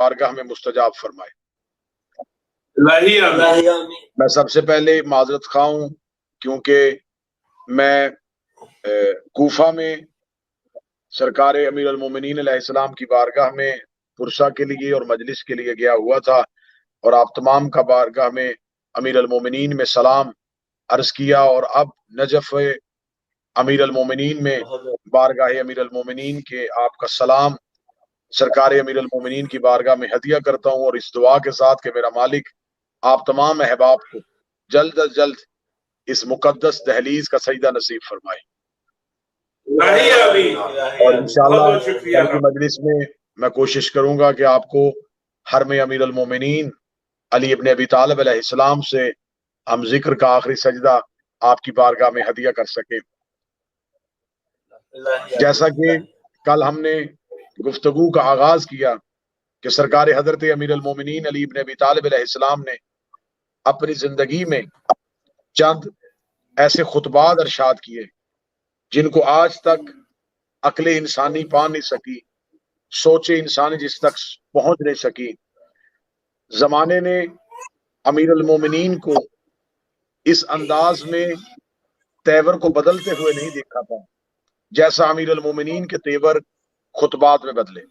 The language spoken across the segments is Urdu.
بارگاہ میں مستجاب فرمائے۔ آمین۔ میں سب سے پہلے معذرت خواہ ہوں کیونکہ میں کوفہ میں سرکار امیر المومنین علیہ السلام کی بارگاہ میں پرسہ کے لیے اور مجلس کے لیے گیا ہوا تھا، اور آپ تمام کا بارگاہ میں امیر المومنین میں سلام عرض کیا، اور اب نجف امیر المومنین میں بارگاہ امیر المومنین کے آپ کا سلام سرکار امیر المومنین کی بارگاہ میں ہدیہ کرتا ہوں، اور اس دعا کے ساتھ کہ میرا مالک آپ تمام احباب کو جلد از جلد اس مقدس دہلیز کا سجدہ نصیب فرمائے۔ اور انشاءاللہ کل کی مجلس میں کوشش کروں گا کہ آپ کو حرم امیر المومنین علی ابن ابی طالب علیہ السلام سے ہم ذکر کا آخری سجدہ آپ کی بارگاہ میں ہدیہ کر سکیں۔ جیسا کہ کل ہم نے گفتگو کا آغاز کیا کہ سرکار حضرت امیر المومنین علی ابن ابی طالب علیہ السلام نے اپنی زندگی میں چند ایسے خطبات ارشاد کیے جن کو آج تک عقل انسانی پا نہیں سکی، سوچ انسانی جس تک پہنچ نہیں سکی۔ زمانے نے امیر المومنین کو اس انداز میں تیور کو بدلتے ہوئے نہیں دیکھا تھا جیسا امیر المومنین کے تیور خطبات میں بدلے۔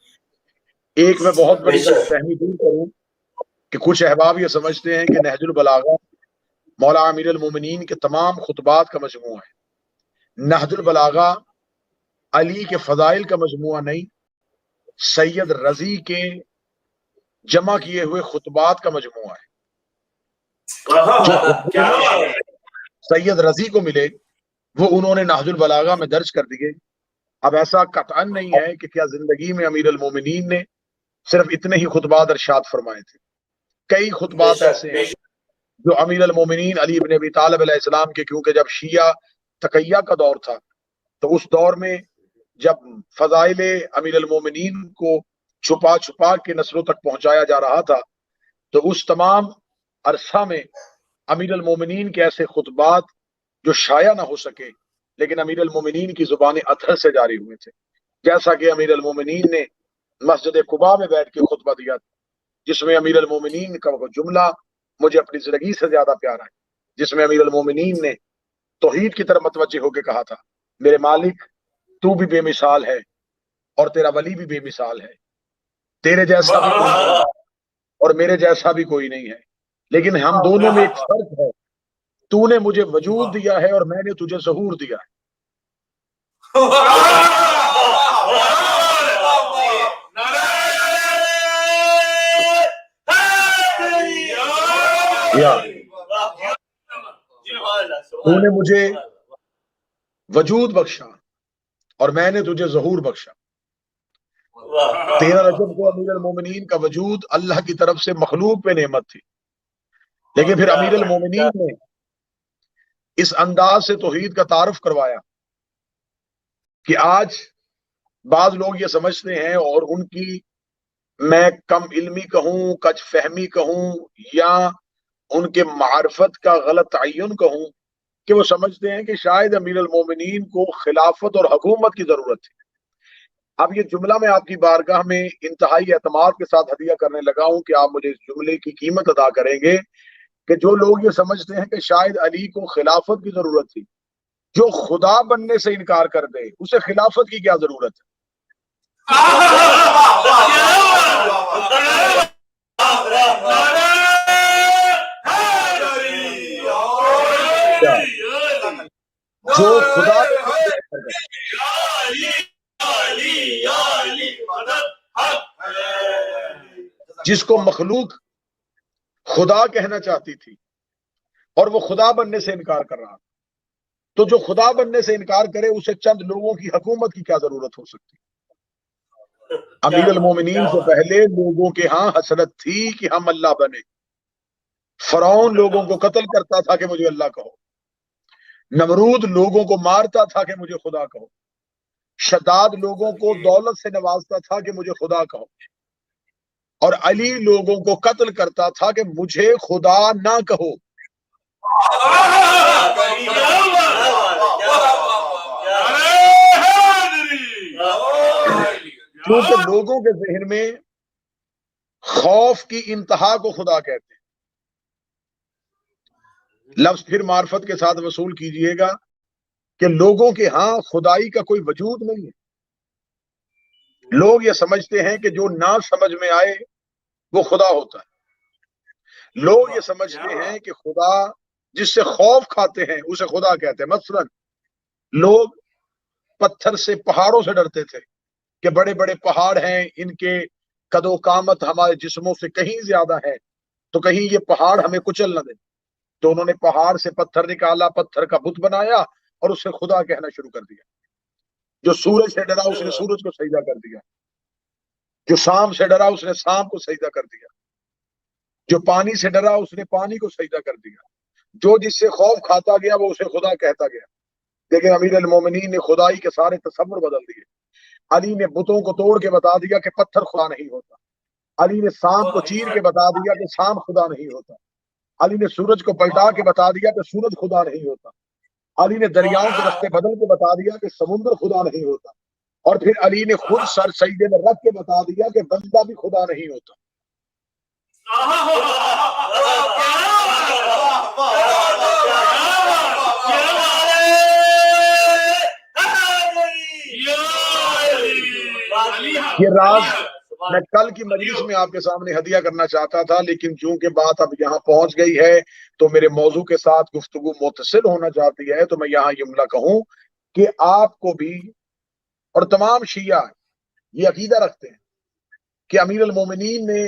ایک میں بہت بڑی غلط فہمی دور کروں کہ کچھ احباب یہ سمجھتے ہیں کہ نہج البلاغہ مولا امیر المومنین کے تمام خطبات کا مجموعہ ہے۔ نہج البلاغہ علی کے فضائل کا مجموعہ نہیں، سید رضی کے جمع کیے ہوئے خطبات کا مجموعہ ہے۔ جو سید رضی کو ملے وہ انہوں نے نہج البلاغہ میں درج کر دیے۔ اب ایسا قطعا نہیں ہے کہ کیا زندگی میں امیر المومنین نے صرف اتنے ہی خطبات ارشاد فرمائے تھے۔ کئی خطبات ایسے ہیں جو امیر المومنین علی ابن ابی طالب علیہ السلام کے، کیونکہ جب شیعہ تقیہ کا دور تھا تو اس دور میں جب فضائل امیر المومنین کو چھپا چھپا کے نسلوں تک پہنچایا جا رہا تھا تو اس تمام عرصہ میں امیر المومنین کے ایسے خطبات جو شائع نہ ہو سکے لیکن امیر المومنین کی زبان اطہر سے جاری ہوئے تھے، جیسا کہ امیر المومنین نے مسجد قباء میں بیٹھ کے خطبہ دیا جس میں امیر المومنین کا وہ جملہ مجھے اپنی زندگی سے زیادہ پیارا ہے، جس میں امیر المومنین نے توحید کی طرف متوجہ ہو کے کہا تھا، میرے مالک تو بھی بے مثال ہے اور تیرا ولی بھی بے مثال ہے، تیرے جیسا بھی کوئی نہیں اور میرے جیسا بھی کوئی نہیں ہے، لیکن ہم دونوں میں ایک فرق ہے، تو نے مجھے وجود دیا ہے اور میں نے تجھے ظہور دیا ہے۔ تو نے مجھے وجود بخشا اور میں نے تجھے ظہور بخشا۔ 13 رجب کو امیر المومنین کا وجود اللہ کی طرف سے مخلوق پہ نعمت تھی، لیکن پھر امیر المومنین نے اس انداز سے توحید کا تعارف کروایا کہ آج بعض لوگ یہ سمجھتے ہیں، اور ان کی میں کم علمی کہوں، کج فہمی کہوں، یا ان کے معرفت کا غلط تعین کہوں، کہ وہ سمجھتے ہیں کہ شاید امیر المومنین کو خلافت اور حکومت کی ضرورت تھی۔ اب یہ جملہ میں آپ کی بارگاہ میں انتہائی اعتماد کے ساتھ ہدیہ کرنے لگا ہوں کہ آپ مجھے اس جملے کی قیمت ادا کریں گے کہ جو لوگ یہ سمجھتے ہیں کہ شاید علی کو خلافت کی ضرورت تھی، جو خدا بننے سے انکار کر دے اسے خلافت کی کیا ضرورت ہے؟ جو خدا جس کو مخلوق خدا کہنا چاہتی تھی اور وہ خدا بننے سے انکار کر رہا، تو جو خدا بننے سے انکار کرے اسے چند لوگوں کی حکومت کی کیا ضرورت ہو سکتی؟ امیر المومنین سے پہلے لوگوں کے ہاں حسرت تھی کہ ہم اللہ بنے۔ فرعون لوگوں کو قتل کرتا تھا کہ مجھے اللہ کہو، نمرود لوگوں کو مارتا تھا کہ مجھے خدا کہو، شداد لوگوں کو دولت سے نوازتا تھا کہ مجھے خدا کہو، اور علی لوگوں کو قتل کرتا تھا کہ مجھے خدا نہ کہو۔ کیونکہ لوگوں کے ذہن میں خوف کی انتہا کو خدا کہتے ہیں. لفظ پھر معرفت کے ساتھ وصول کیجئے گا کہ لوگوں کے ہاں خدائی کا کوئی وجود نہیں ہے. لوگ یہ سمجھتے ہیں کہ جو نہ سمجھ میں آئے وہ خدا ہوتا ہے. لوگ یہ سمجھتے ہیں کہ خدا جس سے خوف کھاتے ہیں اسے خدا کہتے ہیں. مثلا لوگ پتھر سے پہاڑوں سے ڈرتے تھے کہ بڑے بڑے پہاڑ ہیں، ان کے قد و قامت ہمارے جسموں سے کہیں زیادہ ہے، تو کہیں یہ پہاڑ ہمیں کچل نہ دے. تو انہوں نے پہاڑ سے پتھر نکالا، پتھر کا بت بنایا اور اسے خدا کہنا شروع کر دیا. جو سورج سے ڈرا اس نے سورج کو سجدہ کر دیا، جو شام سے ڈرا اس نے شام کو سجدہ کر دیا، جو پانی سے ڈرا اس نے پانی کو سجدہ کر دیا. جو جس سے خوف کھاتا گیا وہ اسے خدا کہتا گیا. لیکن امیر المومنین نے خدائی کے سارے تصور بدل دیے. علی نے بتوں کو توڑ کے بتا دیا کہ پتھر خدا نہیں ہوتا. علی نے سانپ کو چیر کے بتا دیا کہ سانپ خدا نہیں ہوتا. علی نے سورج کو پلٹا کے بتا دیا کہ سورج خدا نہیں ہوتا. علی نے دریاؤں کے رستے بدل کے بتا دیا کہ سمندر خدا نہیں ہوتا. اور پھر علی نے خود سر سجدے میں رکھ کے بتا دیا کہ بندہ بھی خدا نہیں ہوتا. یہ راز میں کل کی مجلس میں آپ کے سامنے ہدیہ کرنا چاہتا تھا، لیکن چونکہ بات اب یہاں پہنچ گئی ہے تو میرے موضوع کے ساتھ گفتگو متصل ہونا چاہتی ہے، تو میں یہاں جملہ کہوں کہ آپ کو بھی اور تمام شیعہ یہ عقیدہ رکھتے ہیں کہ امیر المومنین نے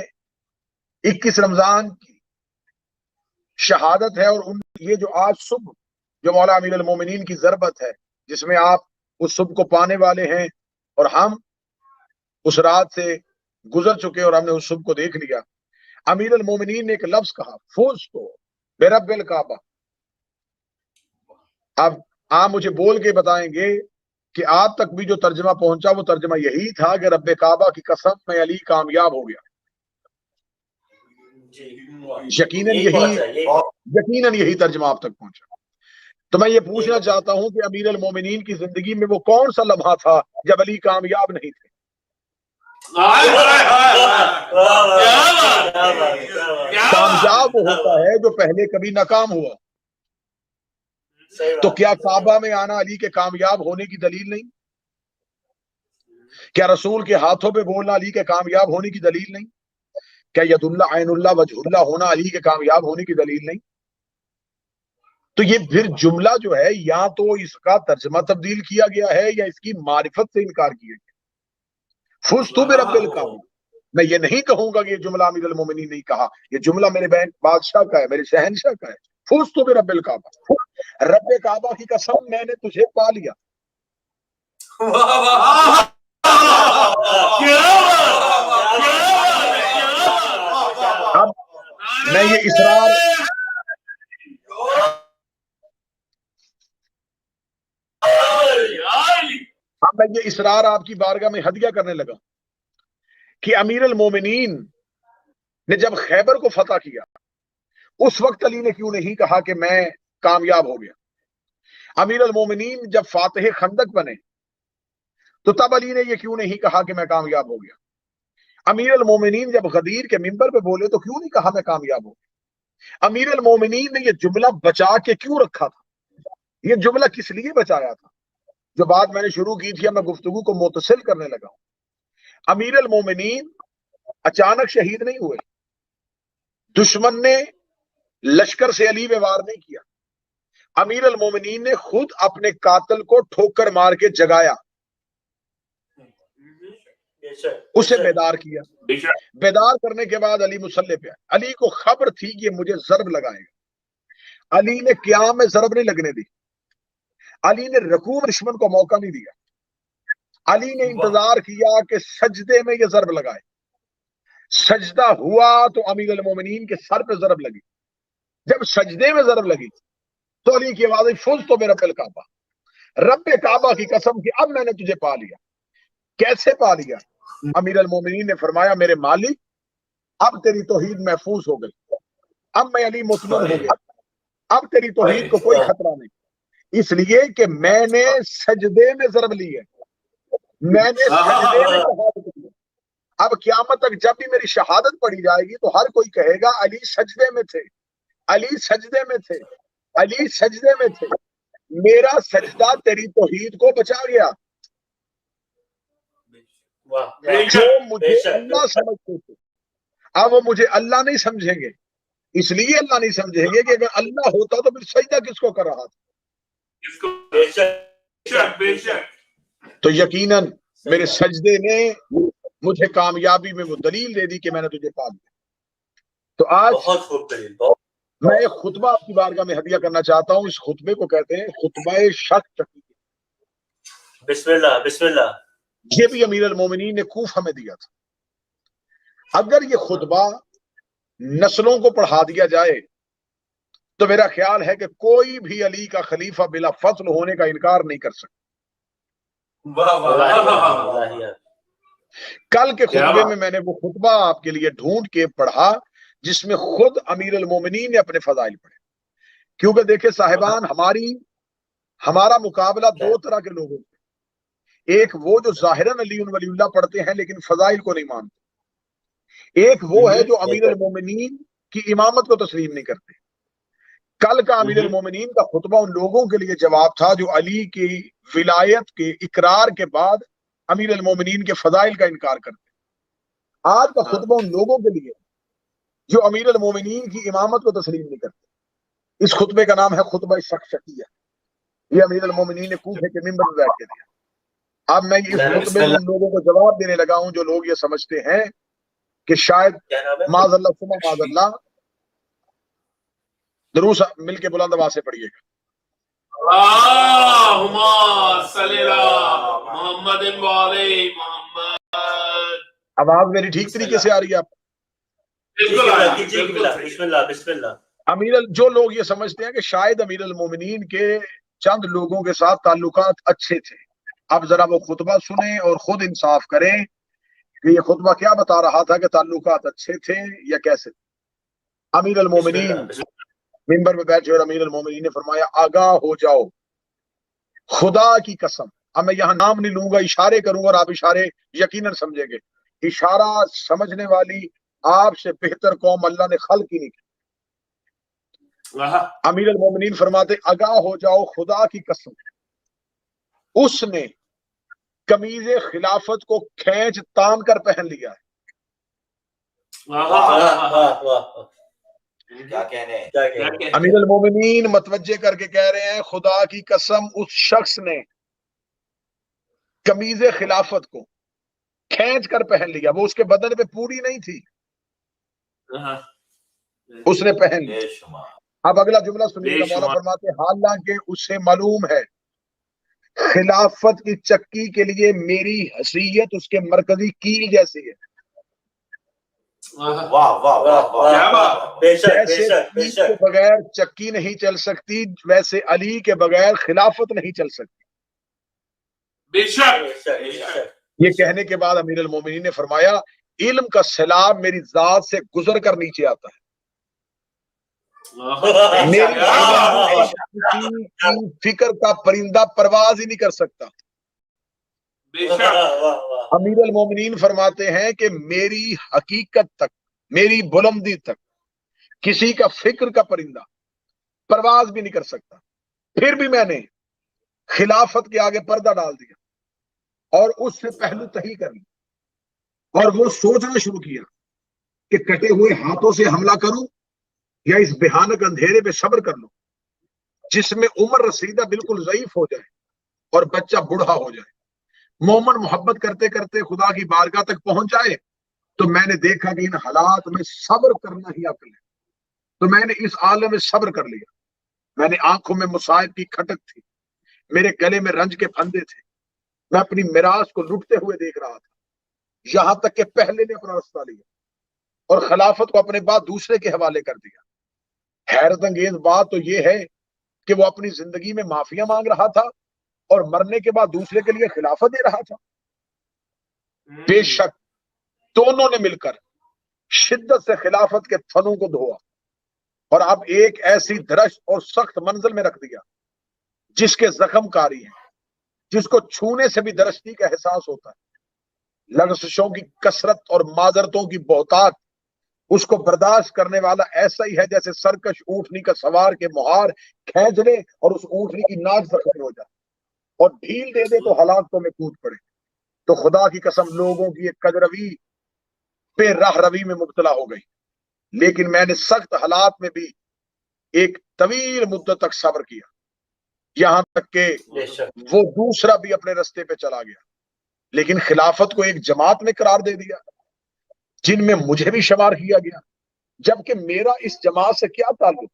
21 رمضان کی شہادت ہے، اور یہ جو آج صبح جو مولا امیر المومنین کی ضربت ہے جس میں آپ اس صبح کو پانے والے ہیں، اور ہم اس رات سے گزر چکے اور ہم نے اس صبح کو دیکھ لیا. امیر المومنین نے ایک لفظ کہا، فوزتو برب الکعبہ. اب آپ مجھے بول کے بتائیں گے کہ آپ تک بھی جو ترجمہ پہنچا وہ ترجمہ یہی تھا کہ رب کعبہ کی قسم میں علی کامیاب ہو گیا. یقیناً یہی ترجمہ آپ تک پہنچا. تو میں یہ پوچھنا چاہتا ہوں کہ امیر المومنین کی زندگی میں وہ کون سا لمحہ تھا جب علی کامیاب نہیں تھے؟ کامیاب وہ ہوتا ہے جو پہلے کبھی ناکام ہوا. تو کیا کعبہ میں آنا علی کے کامیاب ہونے کی دلیل نہیں؟ کیا رسول کے ہاتھوں پہ بولنا علی کے کامیاب ہونے کی دلیل نہیں؟ کیا ید اللہ عین اللہ وجہ اللہ ہونا علی کے کامیاب ہونے کی دلیل نہیں؟ تو یہ پھر جملہ جو ہے یا تو اس کا ترجمہ تبدیل کیا گیا ہے یا اس کی معرفت سے انکار کیا گیا. فزتو برب الکعبہ، میں یہ نہیں کہوں گا کہ یہ جملہ امیر المومنین نہیں کہا، یہ جملہ میرے بادشاہ کا ہے، میرے شہنشاہ کا ہے. فزتو برب الکعبہ، رب کعبہ کی قسم میں نے تجھے پا لیا. اب میں یہ اسرار آپ کی بارگاہ میں ہدیہ کرنے لگا کہ امیر المومنین نے جب خیبر کو فتح کیا اس وقت علی نے کیوں نہیں کہا کہ میں کامیاب ہو گیا؟ امیر المومنین جب فاتح خندق بنے تو تب علی نے یہ کیوں نہیں کہا کہ میں کامیاب ہو گیا؟ امیر المومنین جب غدیر کے منبر پہ بولے تو کیوں نہیں کہا میں کامیاب ہو گیا؟ امیر المومنین نے یہ جملہ بچا کے کیوں رکھا تھا؟ یہ جملہ کس لیے بچایا تھا؟ جو بات میں نے شروع کی تھی میں گفتگو کو متصل کرنے لگا ہوں. امیر المومنین اچانک شہید نہیں ہوئے. دشمن نے لشکر سے علی پہ وار نہیں کیا. امیر المومنین نے خود اپنے قاتل کو ٹھوکر مار کے جگایا، اسے بیدار کیا. بیدار کرنے کے بعد علی مسلح پہ آئے. علی کو خبر تھی کہ مجھے ضرب لگائے گا. علی نے قیام میں ضرب نہیں لگنے دی. علی نے رکوع میں دشمن کو موقع نہیں دیا. علی نے انتظار کیا کہ سجدے میں یہ ضرب لگائے. سجدہ ہوا تو امیر المومنین کے سر پہ ضرب لگی. جب سجدے میں ضرب لگی تو علی کی آواز فزتو برب الکعبہ، رب کعبہ کی قسم کہ اب میں نے تجھے پا لیا. کیسے پا لیا؟ امیر المومنین نے فرمایا میرے مالک اب تیری توحید محفوظ ہو گئی، اب میں علی مطمئن ہو گیا، اب تیری توحید کو کوئی خطرہ نہیں، اس لیے کہ میں نے سجدے میں ضرب لی ہے، میں نے سجدے میں شہادت لی ہے. اب قیامت تک جب بھی میری شہادت پڑھی جائے گی تو ہر کوئی کہے گا علی سجدے میں تھے، علی سجدے میں تھے، علی سجدے میں تھے، میرا سجدہ تیری توحید کو بچا گیا۔ جو مجھے اللہ سمجھتے تھے اب وہ مجھے اللہ نہیں سمجھیں گے، اس لیے اللہ نہیں سمجھیں گے کہ اگر اللہ ہوتا تو پھر سجدہ کس کو کر رہا تھا؟ تو یقیناً میرے سجدے نے مجھے کامیابی میں وہ دلیل دے دی کہ میں نے تجھے پا لیا۔ تو آج میں ایک خطبہ آپ کی بارگاہ میں ہدیہ کرنا چاہتا ہوں، اس خطبے کو کہتے ہیں خطبہ شک چکی۔ بسم اللہ بسم اللہ۔ یہ بھی امیر المومنین نے کوفہ میں دیا تھا۔ اگر یہ خطبہ نسلوں کو پڑھا دیا جائے تو میرا خیال ہے کہ کوئی بھی علی کا خلیفہ بلا فضل ہونے کا انکار نہیں کر سکتا۔ کل کے خطبے میں نے وہ خطبہ آپ کے لیے ڈھونڈ کے پڑھا جس میں خود امیر المومنین نے اپنے فضائل پڑھے، کیونکہ دیکھیں صاحبان ہمارا مقابلہ دو طرح کے لوگوں سے، ایک وہ جو ظاہراً علی ولی اللہ پڑھتے ہیں لیکن فضائل کو نہیں مانتے، ایک وہ ہے جو امیر المومنین کی امامت کو تسلیم نہیں کرتے۔ کل کا امیر المومنین کا خطبہ ان لوگوں کے لیے جواب تھا جو علی کی ولایت کے اقرار کے بعد امیر المومنین کے فضائل کا انکار کرتے۔ آج کا خطبہ ان لوگوں کے لیے جو امیر المومنین کی امامت کو تسلیم نہیں کرتے۔ اس خطبے کا نام ہے خطبہ شکیہ، یہ امیر المومنین نے کوفے کے منبر میں بیٹھ کے دیا۔ اب میں اس خطبے میں ان لوگوں کو جواب دینے لگا ہوں جو لوگ یہ سمجھتے ہیں کہ شاید معاذ اللہ ثم معاذ اللہ، دروس مل کے بلند آواز سے پڑھیے گا۔ اللہم صلی علی محمد و علی محمد۔ آواز میری ٹھیک طریقے سے آ رہی ہے آپ؟ بسم اللہ بسم اللہ۔ جو لوگ یہ سمجھتے ہیں کہ شاید امیر المومنین کے چند لوگوں کے ساتھ تعلقات اچھے تھے، اب ذرا وہ خطبہ سنیں اور خود انصاف کریں کہ یہ خطبہ کیا بتا رہا تھا، کہ تعلقات اچھے تھے یا کیسے تھے۔ امیر المومنین منبر میں بیٹھے اور امیر المومنین نے فرمایا آگاہ ہو جاؤ، خدا کی قسم، اب میں یہاں نام نہیں لوں گا، اشارے کروں گا اور آپ اشارے یقیناً سمجھیں گے، اشارہ سمجھنے والی آپ سے بہتر قوم اللہ نے خلق ہی نہیں کی۔ امیر المومنین فرماتے آگاہ ہو جاؤ، خدا کی قسم اس نے قمیض خلافت کو کھینچ تان کر پہن لیا ہے۔ امیر المومنین متوجہ کر کے کہہ رہے ہیں خدا کی قسم اس شخص نے قمیض خلافت کو کھینچ کر پہن لیا، وہ اس کے بدن پہ پوری نہیں تھی، اس نے پہن لی۔ اب اگلا جملہ سنیے گا، مولا فرماتے حالانکہ اسے معلوم ہے خلافت کی چکی کے لیے میری حیثیت اس کے مرکزی کیل جیسی ہے۔ جیسے کیل کے بغیر چکی نہیں چل سکتی ویسے علی کے بغیر خلافت نہیں چل سکتی۔ یہ کہنے کے بعد امیر المومنین نے فرمایا علم کا سیلاب میری ذات سے گزر کر نیچے آتا ہے، میری فکر کا پرندہ پرواز ہی نہیں کر سکتا۔ امیر المومنین فرماتے ہیں کہ میری حقیقت تک، میری بلندی تک کسی کا فکر کا پرندہ پرواز بھی نہیں کر سکتا، پھر بھی میں نے خلافت کے آگے پردہ ڈال دیا اور اس سے پہلو تہی کر لی اور وہ سوچنا شروع کیا کہ کٹے ہوئے ہاتھوں سے حملہ کروں یا اس بھیانک اندھیرے پہ صبر کر لوں جس میں عمر رسیدہ بالکل ضعیف ہو جائے اور بچہ بوڑھا ہو جائے، مومن محبت کرتے کرتے خدا کی بارگاہ تک پہنچ جائے۔ تو میں نے دیکھا کہ ان حالات میں صبر کرنا ہی عقل ہے، تو میں نے اس عالم میں صبر کر لیا۔ میں نے آنکھوں میں مصائب کی کھٹک تھی، میرے گلے میں رنج کے پھندے تھے، میں اپنی میراث کو لٹتے ہوئے دیکھ رہا تھا، یہاں تک کہ پہلے نے اپنا رستہ لیا اور خلافت کو اپنے بعد دوسرے کے حوالے کر دیا۔ حیرت انگیز بات تو یہ ہے کہ وہ اپنی زندگی میں معافیاں مانگ رہا تھا اور مرنے کے بعد دوسرے کے لیے خلافت دے رہا تھا۔ بے شک دونوں نے مل کر شدت سے خلافت کے تھنوں کو دھویا اور اب ایک ایسی درشت اور سخت منزل میں رکھ دیا جس کے زخم کاری ہیں، جس کو چھونے سے بھی درشتی کا احساس ہوتا ہے۔ لغزشوں کی کثرت اور معذرتوں کی بہتات اس کو برداشت کرنے والا ایسا ہی ہے جیسے سرکش اونٹنی کا سوار کے مہار کھینچ لے اور اس اونٹنی کی ناک زخمی ہو جائے اور ڈھیل دے دے تو ہلاکتوں میں کود پڑے۔ تو خدا کی قسم لوگوں کی ایک کجروی بے راہ روی میں مبتلا ہو گئی، لیکن میں نے سخت حالات میں بھی ایک طویل مدت تک صبر کیا، یہاں تک کہ بے شک وہ دوسرا بھی اپنے رستے پہ چلا گیا، لیکن خلافت کو ایک جماعت میں قرار دے دیا جن میں مجھے بھی شمار کیا گیا، جبکہ میرا اس جماعت سے کیا تعلق؟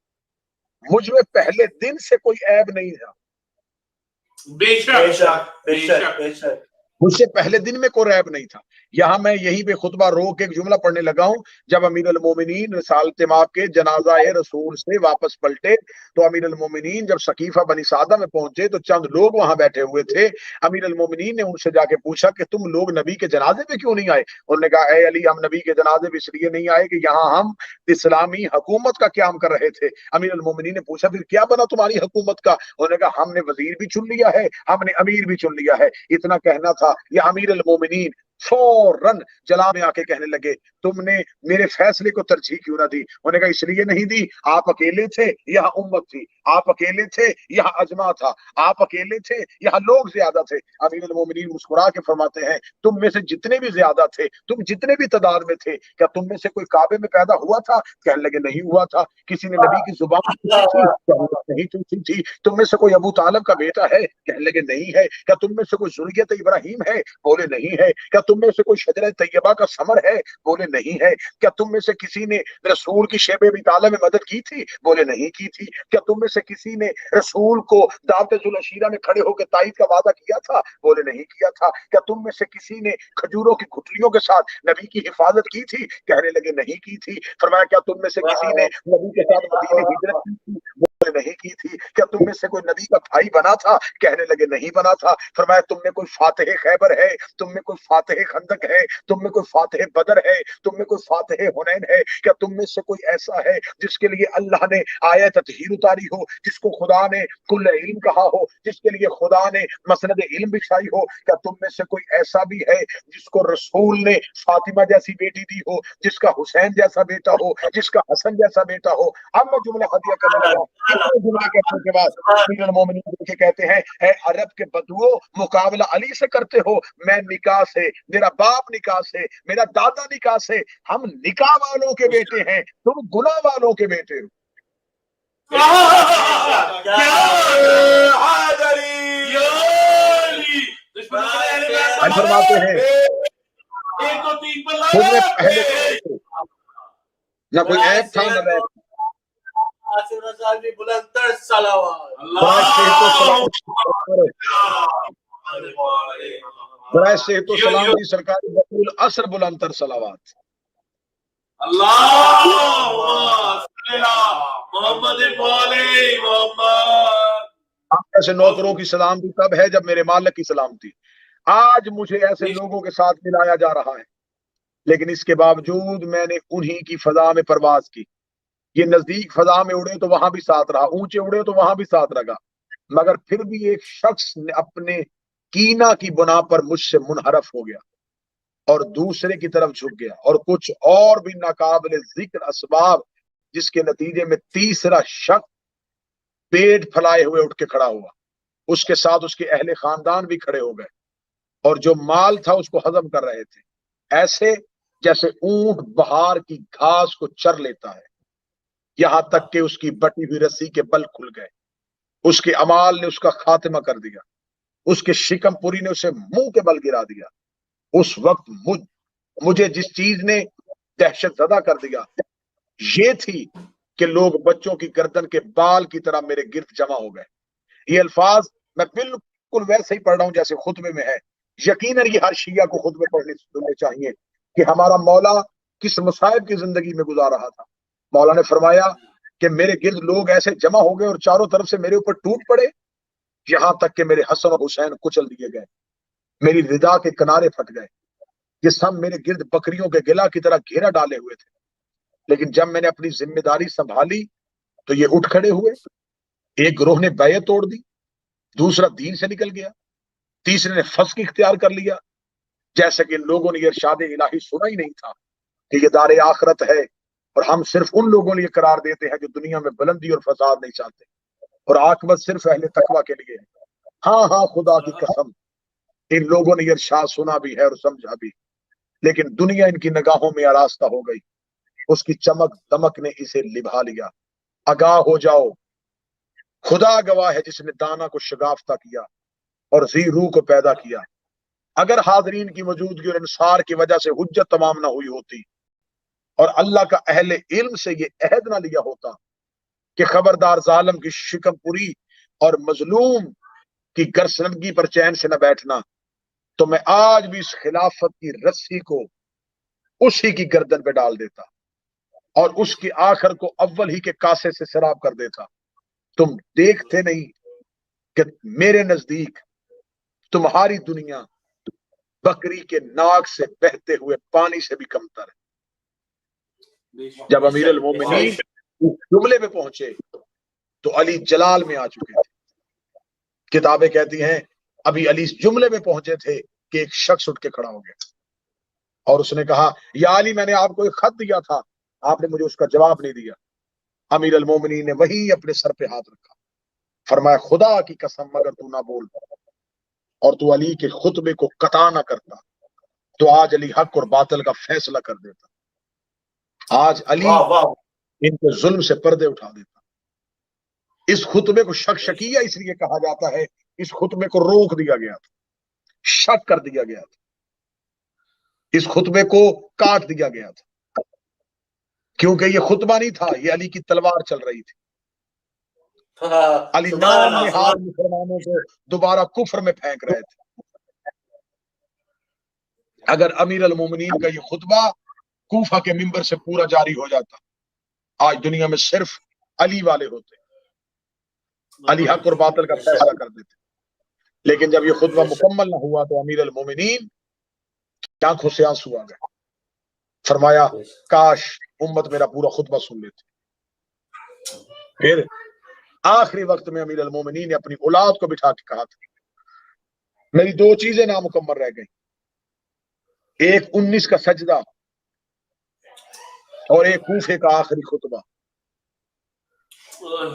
مجھ میں پہلے دن سے کوئی عیب نہیں تھا، بے شک بے شک بے شک بے شک مجھ سے پہلے دن میں کوئی عیب نہیں تھا۔ یہاں میں یہیں پہ خطبہ روک ایک جملہ پڑھنے لگا ہوں، جب امیر المومنین رسالت مآب کے جنازہ رسول سے واپس پلٹے تو امیر المومنین جب سقیفہ بنی سعدہ میں پہنچے تو چند لوگ وہاں بیٹھے ہوئے تھے۔ امیر المومنین نے ان سے جا کے پوچھا کہ تم لوگ نبی کے جنازے پہ کیوں نہیں آئے؟ انہوں نے کہا اے علی ہم نبی کے جنازے پہ اس لیے نہیں آئے کہ یہاں ہم اسلامی حکومت کا قیام کر رہے تھے۔ امیر المومنین نے پوچھا پھر کیا بنا تمہاری حکومت کا؟ انہوں نے کہا ہم نے وزیر بھی چن لیا ہے، ہم نے امیر بھی چن لیا ہے۔ اتنا کہنا تھا، یہ امیر المومنین فوراً جلا میں آ کے کہنے لگے تم نے میرے فیصلے کو ترجیح کیوں نہ دی؟ انہوں نے کہا اس لیے نہیں دی، آپ اکیلے تھے یہاں امت تھی، آپ اکیلے تھے یہاں اجماع تھا، آپ اکیلے تھے یہاں لوگ زیادہ تھے۔ امیر المومنین مسکرا کے فرماتے ہیں تم میں سے جتنے بھی زیادہ تھے، تم جتنے بھی تعداد میں تھے، کیا تم میں سے کوئی کعبے میں پیدا ہوا تھا؟ کہنے لگے نہیں ہوا تھا۔ کسی نے نبی کی زبان سنی تھی؟ کہنے لگے نہیں سنی تھی۔ تم میں سے کوئی ابو طالب کا بیٹا ہے؟ کہنے لگے نہیں ہے۔ کیا تم میں سے کوئی ذریت ابراہیم ہے؟ بولے نہیں ہے۔ کیا تم میں سے کوئی شجرہ طیبہ کا ثمر ہے؟ بولے نہیں ہے۔ کیا تم میں سے کسی نے رسول کی شیب ابی طالب میں مدد کی تھی؟ بولے نہیں کی تھی۔ کیا تم میں سے کسی نے رسول کو دعوت ذوالعشیرہ میں کھڑے ہو کے تائید کا وعدہ کیا تھا؟ بولے نہیں کیا تھا۔ کیا تم میں سے کسی نے کھجوروں کی گٹھلیوں کے ساتھ نبی کی حفاظت کی تھی؟ کہنے لگے نہیں کی تھی۔ فرمایا کیا تم میں سے کسی نے نبی کے ساتھ مدینے ہجرت کی تھی؟ بولے نہیں کی تھی۔ کیا تم میں سے کوئی نبی کا بھائی بنا تھا؟ کہنے لگے نہیں بنا تھا۔ فرمایا تم میں کوئی فاتح خیبر ہے؟ تم میں کوئی فاتح خندق ہے؟ تم میں کوئی فاتح بدر ہے؟ تم میں کوئی فاتح حنین ہے؟ کیا تم میں سے کوئی ایسا ہے جس کے لیے اللہ نے آیت تطہیر اتاری ہو، جس کو خدا نے کل علم کہا ہو، جس کے لیے خدا نے مسند علم بچھائی ہو؟ کیا تم میں سے کوئی ایسا بھی ہے جس کو رسول نے فاطمہ جیسی بیٹی دی ہو، جس کا حسین جیسا بیٹا ہو، جس کا حسن جیسا بیٹا ہو؟ اب میں جملہ خطیہ کرنے لگا، اتنے جملے کہنے کے بعد امیر المومنین کے کہتے ہیں اے عرب کے بدوؤ مقابلہ علی سے کرتے ہو، میں نکاح سے، میرا باپ نکاح سے، میرا دادا نکاح سے، ہم نکاح والوں کے بیٹے ہیں، تم گناہ والوں کے بیٹے ہو۔ فرماتے ہیں خود میں پہلے نہ کوئی عیب تھا نہ عیب۔ بلندر صلوات برائے صحت و سلامتی سرکار بطول عصر بلندر صلوات۔ آپ ایسے نوکروں کی سلامتی تب ہے جب میرے مالک کی سلامتی۔ آج مجھے ایسے لوگوں کے ساتھ ملایا جا رہا ہے، لیکن اس کے باوجود میں نے انہی کی فضا میں پرواز کی۔ یہ نزدیک فضا میں اڑے تو وہاں بھی ساتھ رہا، اونچے اڑے تو وہاں بھی ساتھ رہا، مگر پھر بھی ایک شخص نے اپنے کینہ کی بنا پر مجھ سے منحرف ہو گیا اور دوسرے کی طرف جھک گیا، اور کچھ اور بھی ناقابل ذکر اسباب جس کے نتیجے میں تیسرا شخص پیٹ پھلائے ہوئے اٹھ کے کھڑا ہوا، اس کے ساتھ اس کے اہل خاندان بھی کھڑے ہو گئے، اور جو مال تھا اس کو ہضم کر رہے تھے، ایسے جیسے اونٹ بہار کی گھاس کو چر لیتا ہے، یہاں تک کہ اس کی بٹی ہوئی رسی کے بل کھل گئے، اس کے امال نے اس کا خاتمہ کر دیا، اس کے شکم پوری نے اسے منہ کے بل گرا دیا۔ اس وقت مجھے جس چیز نے دہشت زدہ کر دیا یہ تھی کہ لوگ بچوں کی گردن کے بال کی طرح میرے گرد جمع ہو گئے۔ یہ الفاظ میں بالکل ویسے ہی پڑھ رہا ہوں جیسے خطبے میں ہے۔ یقیناً یہ ہر شیعہ کو خطبے پڑھنے سننے چاہیے کہ ہمارا مولا کس مصائب کی زندگی میں گزار رہا تھا۔ مولا نے فرمایا کہ میرے گرد لوگ ایسے جمع ہو گئے اور چاروں طرف سے میرے اوپر ٹوٹ پڑے، یہاں تک کہ میرے حسن اور حسین کچل دیے گئے، میری ردا کے کنارے پھٹ گئے، یہ سب میرے گرد بکریوں کے گلا کی طرح گھیرا ڈالے ہوئے تھے۔ لیکن جب میں نے اپنی ذمہ داری سنبھالی تو یہ اٹھ کھڑے ہوئے، ایک گروہ نے بیعت توڑ دی، دوسرا دین سے نکل گیا، تیسرے نے فسق اختیار کر لیا، جیسے کہ ان لوگوں نے یہ ارشاد الہی سنا ہی نہیں تھا کہ یہ دار آخرت ہے، اور ہم صرف ان لوگوں لیے قرار دیتے ہیں جو دنیا میں بلندی اور فساد نہیں چاہتے، اور عاقبت صرف اہل تقویٰ کے لیے ہے۔ ہاں ہاں خدا کی قسم، ان لوگوں نے یہ ارشاد سنا بھی ہے اور سمجھا بھی، لیکن دنیا ان کی نگاہوں میں آراستہ ہو گئی، اس کی چمک دمک نے اسے لبھا لیا۔ آگاہ ہو جاؤ، خدا گواہ ہے جس نے دانا کو شگافتہ کیا اور ذی روح کو پیدا کیا۔ اگر حاضرین کی موجودگی اور انصار کی وجہ سے حجت تمام نہ ہوئی ہوتی اور اللہ کا اہل علم سے یہ عہد نہ لیا ہوتا کہ خبردار ظالم کی شکم پوری اور مظلوم کی گرسنگی پر چین سے نہ بیٹھنا، تو میں آج بھی اس خلافت کی رسی کو اسی کی گردن پہ ڈال دیتا اور اس کی آخر کو اول ہی کے کاسے سے سراب کر دیتا۔ تم دیکھتے نہیں کہ میرے نزدیک تمہاری دنیا بکری کے ناک سے بہتے ہوئے پانی سے بھی کمتر ہے۔ جب امیر المومنین اس جملے پہ پہنچے تو علی جلال میں آ چکے تھے۔ کتابیں کہتی ہیں ابھی علی اس جملے پہ پہنچے تھے کہ ایک شخص اٹھ کے کھڑا ہو گیا اور اس نے کہا یا علی، میں نے آپ کو ایک خط دیا تھا، آپ نے مجھے اس کا جواب نہیں دیا۔ امیر المومنین نے وہی اپنے سر پہ ہاتھ رکھا، فرمایا خدا کی قسم مگر تو نہ بول اور تو علی کے خطبے کو قطع نہ کرتا تو آج علی حق اور باطل کا فیصلہ کر دیتا، آج علی ان کے ظلم سے پردے اٹھا دیتا۔ اس خطبے کو شکیہ اس لیے کہا جاتا ہے، اس خطبے کو روک دیا گیا تھا، شک کر دیا گیا تھا، اس خطبے کو کاٹ دیا گیا تھا، کیونکہ یہ خطبہ نہیں تھا، یہ علی کی تلوار چل رہی تھی۔ علی نام نہاد مسلمانوں کو دوبارہ کفر میں پھینک رہے تھے۔ اگر امیر المومنین کا یہ خطبہ کوفہ کے منبر سے پورا جاری ہو جاتا، آج دنیا میں صرف علی والے ہوتے، علی حق اور باطل کا فیصلہ کر دیتے۔ لیکن جب یہ خطبہ مکمل نہ ہوا تو امیر المومنین کی آنکھوں سے آنسو آ گئے، فرمایا کاش امت میرا پورا خطبہ سن لیتے۔ پھر آخری وقت میں امیر المومنین نے اپنی اولاد کو بٹھا کے کہا تھا میری دو چیزیں نامکمل رہ گئیں، ایک 19 کا سجدہ اور ایک کوفے کا آخری خطبہ۔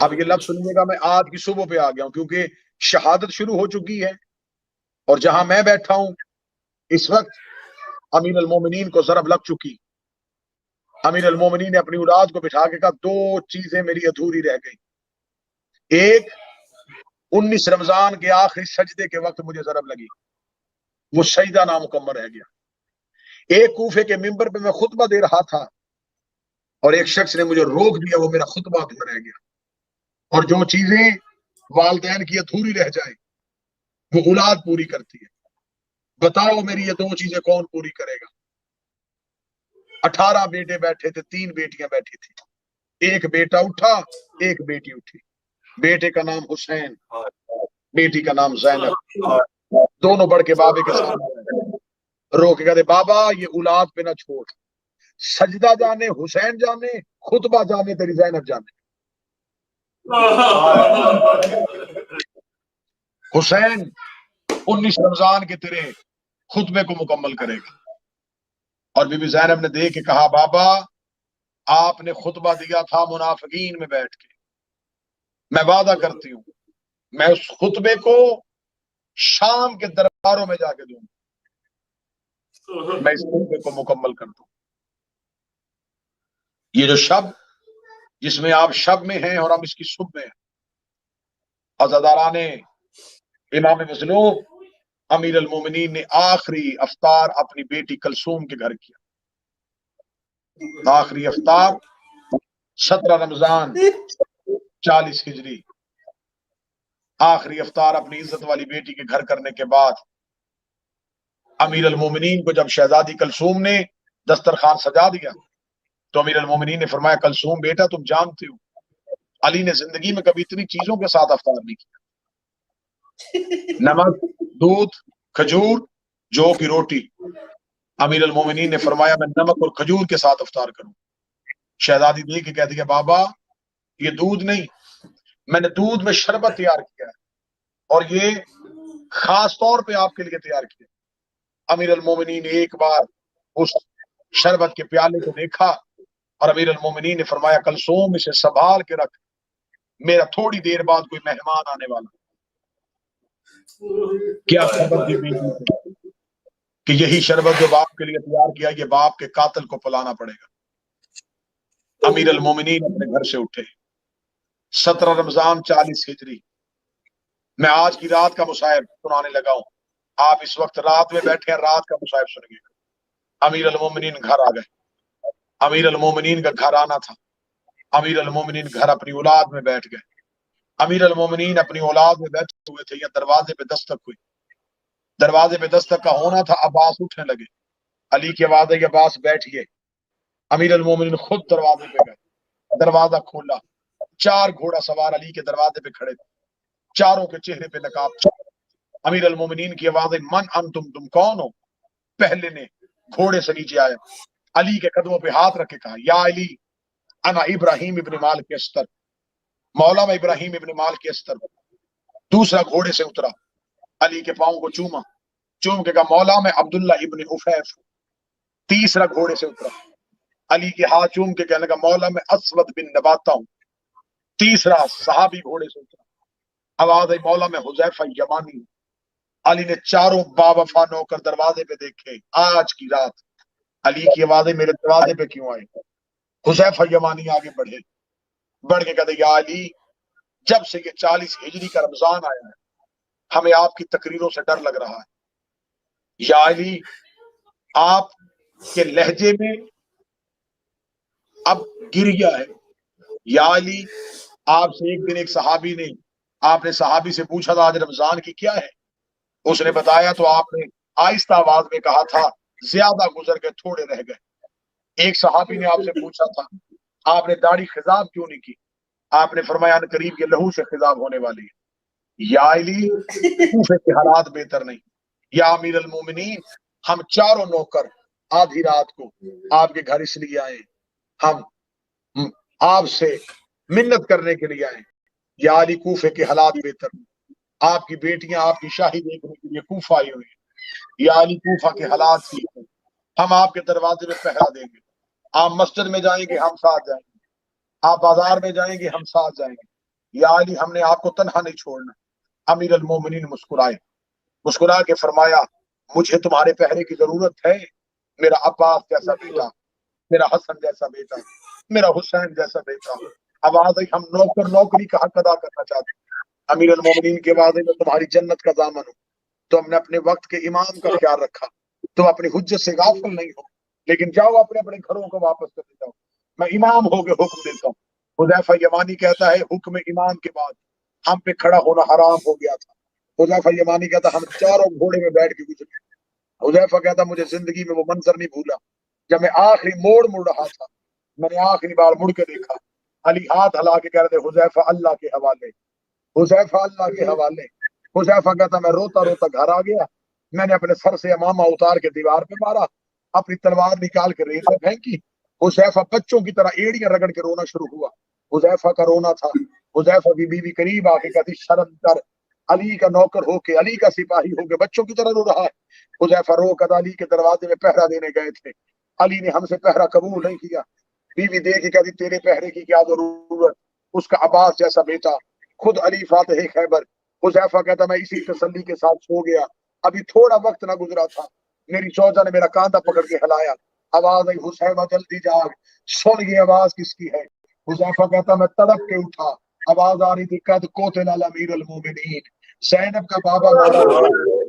اب یہ لفظ سنیے گا، میں آج کی صبح پہ آ گیا ہوں کیونکہ شہادت شروع ہو چکی ہے، اور جہاں میں بیٹھا ہوں اس وقت امیر المومنین کو ضرب لگ چکی۔ امیر المومنین نے اپنی اولاد کو بٹھا کے کہا دو چیزیں میری ادھوری رہ گئی، ایک 19 رمضان کے آخری سجدے کے وقت مجھے ضرب لگی، وہ سجدہ نامکمل رہ گیا، ایک کوفے کے منبر پہ میں خطبہ دے رہا تھا اور ایک شخص نے مجھے روک دیا، وہ میرا خطبہ ادھورا رہ گیا۔ اور جو چیزیں والدین کی ادھوری رہ جائیں وہ اولاد پوری کرتی ہے، بتاؤ میری یہ دو چیزیں کون پوری کرے گا؟ 18 بیٹے بیٹھے تھے، 3 بیٹیاں بیٹھی تھی، ایک بیٹا اٹھا ایک بیٹی اٹھی، بیٹے کا نام حسین، بیٹی کا نام زینب، دونوں بڑھ کے بابے کے سامنے رو کے کہتے بابا یہ اولاد پہ نہ چھوڑ، سجدہ جانے حسین جانے، خطبہ جانے تیری زینب جانے۔ حسین 19 رمضان کے تیرے خطبے کو مکمل کرے گا۔ اور بی بی زینب نے دیکھ کے کہا بابا آپ نے خطبہ دیا تھا منافقین میں بیٹھ کے، میں وعدہ کرتی ہوں میں اس خطبے کو شام کے درباروں میں جا کے دوں، میں اس خطبے کو مکمل کر دوں۔ یہ جو شب جس میں آپ شب میں ہیں اور ہم اس کی صبح میں ہیں، عزاداران امام مظلوم امیر المومنین نے آخری افطار اپنی بیٹی کلثوم کے گھر کیا۔ آخری افطار 17 رمضان 40 ہجری، آخری افطار اپنی عزت والی بیٹی کے گھر کرنے کے بعد امیر المومنین کو جب شہزادی کلثوم نے دسترخوان سجا دیا تو امیر المومنین نے فرمایا کلثوم بیٹا تم جانتے ہو علی نے زندگی میں کبھی اتنی چیزوں کے ساتھ افطار نہیں کیا، نمک، دودھ، کھجور، جو کی روٹی۔ امیر المومنین نے فرمایا میں نمک اور کھجور کے ساتھ افطار کروں۔ شہزادی دیکھ کے کہتی ہے بابا یہ دودھ نہیں، میں نے دودھ میں شربت تیار کیا ہے اور یہ خاص طور پہ آپ کے لیے تیار کیا۔ امیر المومنین نے ایک بار اس شربت کے پیالے کو دیکھا اور امیر المومنین نے فرمایا کلثوم اسے سنبھال کے رکھ، میرا تھوڑی دیر بعد کوئی مہمان آنے والا۔ کیا شربت دی بیٹی کو کہ یہی شربت جو باپ کے لیے تیار کیا یہ باپ کے قاتل کو پلانا پڑے گا۔ امیر المومنین اپنے گھر سے اٹھے، 17 رمضان 40 ہجری، میں آج کی رات کا مصائب سنانے لگا ہوں، آپ اس وقت رات میں بیٹھے ہیں، رات کا مصائب سنیں گے۔ امیر المومنین گھر آ گئے، امیر المومنین کا گھر آنا تھا، امیر المومنین گھر اپنی اولاد میں بیٹھ گئے۔ امیر المومنین اپنی اولاد میں بیٹھے ہوئے تھے، یا دروازے پہ دستک ہوئی، دروازے پہ دستک کا ہونا تھا، عباس اٹھنے لگے، علی کی آواز ہے عباس بیٹھئے۔ امیر المومنین خود دروازے پہ گئے، دروازہ کھولا، 4 گھوڑا سوار علی کے دروازے پہ کھڑے تھے، چاروں کے چہرے پہ نقاب تھا۔ امیر المومنین کی آواز ہے من انتم، تم کون ہو؟ پہلے نے گھوڑے سے نیچے آیا، علی کے قدموں پہ ہاتھ رکھ کے کہا یا علی انا ابراہیم ابن مالک استر، مولا میں ابراہیم ابن مالک استر۔ دوسرا گھوڑے سے اترا، علی کے پاؤں کو چوما، چوم کے کہا مولا میں عبداللہ ابن عفیف۔ تیسرا گھوڑے سے اترا، علی کے ہاتھ چوم کے کہنے کا مولا میں اسود بن نباتہ ہوں۔ تیسرا صحابی گھوڑے سے اترا، آواز ہے مولا میں حذیفہ یمانی ہوں۔ علی نے چاروں باوفا نوکر دروازے پہ دیکھے، آج کی رات علی کی آوازیں میرے دروازے پہ کیوں آئی؟ حذیفہ یمانی آگے بڑھے، بڑھ کے کہتے یا علی جب سے یہ 40 ہجری کا رمضان آیا ہے ہمیں آپ کی تقریروں سے ڈر لگ رہا ہے۔ یا علی آپ کے لہجے میں اب گریا ہے۔ یا علی آپ سے ایک دن ایک صحابی نے، آپ نے صحابی سے پوچھا تھا آج رمضان کی کیا ہے؟ اس نے بتایا تو آپ نے آہستہ آواز میں کہا تھا زیادہ گزر گئے تھوڑے رہ گئے۔ ایک صحابی نے آپ سے پوچھا تھا آپ نے داڑھی خضاب کیوں نہیں کی؟ آپ نے فرمایا ان قریب کے لہو سے خضاب ہونے والی ہے۔ یا علی کوفے کے حالات بہتر نہیں۔ یا امیر المومنین ہم چاروں نوکر آدھی رات کو آپ کے گھر اس لیے آئے، ہم آپ سے منت کرنے کے لیے آئے۔ یا علی کوفے کے حالات بہتر نہیں، آپ کی بیٹیاں آپ کی شاہی دیکھنے کے لیے کوفہ آئی ہوئی ہیں۔ یا علی کوفہ کے حالات ٹھیک ہیں، ہم آپ کے دروازے میں پہرا دیں گے، آپ مسجد میں جائیں گے ہم ساتھ جائیں گے، آپ بازار میں جائیں گے ہم ساتھ جائیں گے۔ یا علی ہم نے آپ کو تنہا نہیں چھوڑنا۔ امیر المومنین مسکرائے، مسکرا کے فرمایا مجھے تمہارے پہرے کی ضرورت ہے، میرا عباس جیسا بیٹا، میرا حسن جیسا بیٹا، میرا حسین جیسا بیٹا۔ آواز ہے ہم نوکر نوکری کا حق ادا کرنا چاہتے ہیں۔ امیر المومنین کی آواز ہے میں تمہاری جنت کا ضامن ہوں، تم نے اپنے وقت کے امام کا خیال رکھا، تم اپنی حجت سے غافل نہیں ہو، لیکن جاؤ اپنے اپنے گھروں کو واپس کر جاؤ، میں امام ہو کے حکم دیتا ہوں۔ حذیفہ یمانی کہتا ہے حکم امام کے بعد ہم پہ کھڑا ہونا حرام ہو گیا تھا۔ حذیفہ یمانی کہتا ہم چاروں گھوڑے میں بیٹھ کے گزرے۔ حذیفہ کہتا مجھے زندگی میں وہ منظر نہیں بھولا جب میں آخری موڑ مڑ رہا تھا، میں نے آخری بار مڑ کے دیکھا، علی ہاتھ ہلا کے کہہ رہے تھے حذیفہ اللہ کے حوالے، حذیفہ اللہ کے حوالے۔ حذیفہ کہتا میں روتا روتا گھر آ گیا، میں نے اپنے سر سے امامہ اتار کے دیوار پہ مارا، اپنی تلوار نکال کے ریت میں پھینکی۔ حذیفہ بچوں کی طرح ایڑیاں رگڑ کے رونا شروع ہوا۔ حذیفہ کا رونا تھا، حذیفہ کی بیوی قریب آ کے کہتی شرم کر، علی کا نوکر ہو کے، علی کا سپاہی ہو کے بچوں کی طرح رو رہا ہے۔ حذیفہ رو کر علی کے دروازے میں پہرا دینے گئے تھے، علی نے ہم سے پہرا قبول نہیں کیا۔ بیوی دیکھ کے کہتی تیرے پہرے کی کیا ضرورت، اس کا عباس جیسا بیٹا، خود علی فاتح خیبر۔ حذیفہ کہتا میں اسی تسلی کے ساتھ سو گیا، ابھی تھوڑا وقت نہ گزرا تھا، میری زوجہ نے میرا کاندھا پکڑ کے ہلایا، آواز آئی حذیفہ جلدی جاگ، سن یہ آواز کس کی ہے؟ حذیفہ کہتا میں تڑپ کے اٹھا، آواز آ رہی تھی قد قتل امیر المومنین، زینب کا بابا مارا گیا،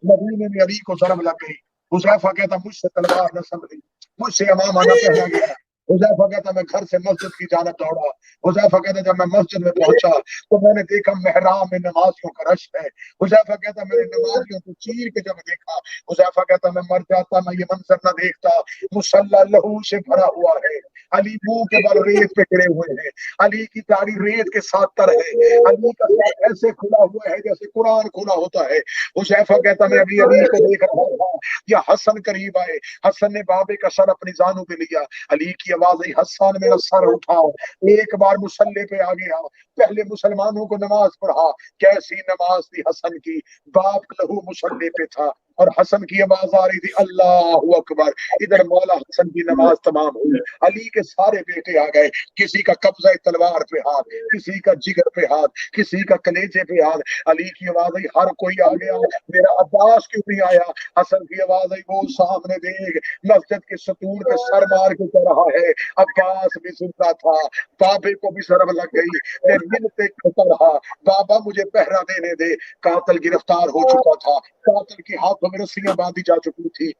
مدینے میں علی کو ضرب لگ گئی۔ حذیفہ کہتا مجھ سے تلوار نہ سنبھلی، مجھ سے امامہ نہ پہنا گیا۔ حذیفہ کہتا میں گھر سے مسجد کی جانب دوڑا۔ حذیفہ کہتا جب میں مسجد میں پہنچا تو میں نے دیکھا محراب میں نمازیوں کا رش ہے۔ حذیفہ کہتا میں نے نمازیوں کو چیر کے جب دیکھا، حذیفہ کہتا میں مر جاتا میں یہ منظر نہ دیکھتا، مصلی لہو سے بھرا ہوا ہے، علی منہ کے بل ریت پہ گرے ہوئے ہیں، علی کی داڑھی ریت کے ساتھ تر ہے، علی کا سر ایسے کھلا ہوا ہے جیسے قرآن کھلا ہوتا ہے۔ حذیفہ کہتا میں ابھی علی کو دیکھ رہا تھا، یا حسن قریب آئے، حسن نے بابے کا سر اپنی زانوں پہ لیا، علی کی آواز آئی حسن میرا سر اٹھاؤ، ایک بار مصلی پہ آ گیا، پہلے مسلمانوں کو نماز پڑھا، کیسی نماز تھی حسن کی، باپ لہو مصلی پہ تھا، اور حسن کی آواز آ رہی تھی اللہ اکبر. ادھر مولا حسن کی نماز تمام ہوئی, علی کے سارے بیٹے آ گئے, کسی کا قبضہ تلوار پہ ہاتھ, کسی کا جگر پہ ہاتھ, کسی کا کلیجے پہ ہاتھ. علی کی آواز آئی ہر کوئی آ گیا, میرا عباس کیوں نہیں آیا؟ حسن کی آواز آئی وہ سامنے دیکھ مسجد کے ستون پہ سر مار کے کہہ رہا ہے. عباس بھی سنتا تھا, بابے کو بھی شرم لگ گئی, میں منتیں کرتا رہا بابا مجھے پہرا دینے دے. قاتل گرفتار ہو چکا تھا, قاتل کے ہاتھوں میں رسیاں باندھی جا چکی تھی.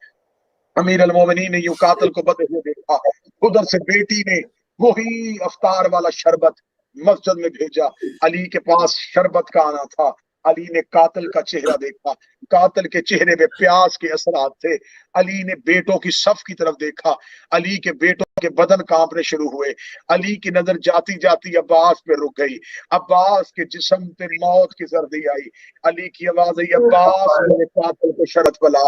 امیر المومنین نے یوں قاتل کو بدے ہوئے دیکھا. ادھر سے بیٹی نے وہی افطار والا شربت مسجد میں بھیجا. علی کے پاس شربت کا آنا تھا. علی نے قاتل کا چہرہ دیکھا, قاتل کے چہرے پہ پیاس کے اثرات تھے. علی نے بیٹوں کی صف کی طرف دیکھا, علی کے بیٹوں کے بدن کانپنے شروع ہوئے. علی کی نظر جاتی جاتی عباس پہ رک گئی. عباس کے جسم پہ موت کی زردی آئی. علی کی آواز آئی عباس میرے قاتل کو شرط پلا.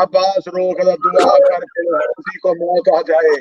عباس رو کر دعا کر کے کسی کو موت آ جائے,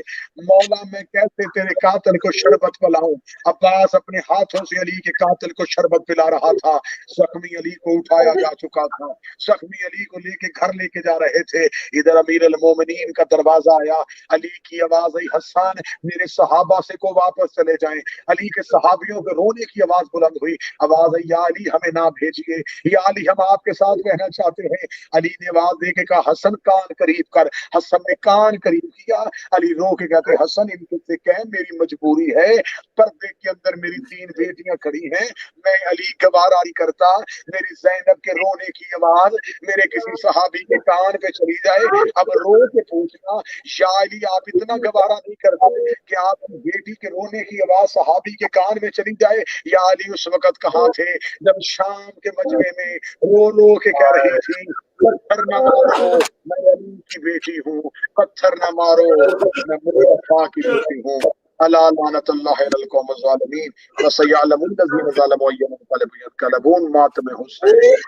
مولا میں کیسے تیرے قاتل کو شربت پلاؤں. عباس اپنے ہاتھوں سے علی کے قاتل کو شربت پلا رہا تھا. زخمی علی کو اٹھایا جا چکا تھا, زخمی علی کو لے کے گھر لے کے جا رہے تھے. ادھر امیر المومنین کا دروازہ آیا. علی کی آواز آئی حسان میرے صحابہ سے کو واپس چلے جائیں. علی کے صحابیوں کے رونے کی آواز بلند ہوئی. آواز آئی یا علی ہمیں نہ بھیجیے, یا علی ہم آپ کے ساتھ رہنا چاہتے ہیں. علی نے آواز دے کے کہا حسن کان قریب کر. حسن نے کان قریب کیا. علی رو کے کہتے حسن ان سے کہ میری مجبوری ہے, پردے کے اندر میری 3 بیٹیاں کھڑی ہیں, میں علی گوارا نہیں کرتا میری زینب کے رونے کی آواز میرے کسی صحابی کے کان پہ چلی جائے. اب رو کے پوچھنا یا علی آپ اتنا گوارا نہیں کرتے کہ آپ بیٹی کے رونے کی آواز صحابی کے کان میں چلی جائے. یا علی اس وقت کہاں تھے جب شام کے مجمع میں رو رو کے کہہ رہی تھی پتھر نہ مارو میں علی کی بیٹی ہوں, پتھر نہ مارو میں مصطفیٰ کی بیٹی ہوں. الا لعنت اللہ علی القوم الظالمین وسيعلم الذين ظلموا ايام ينقلبون ماتم حسین.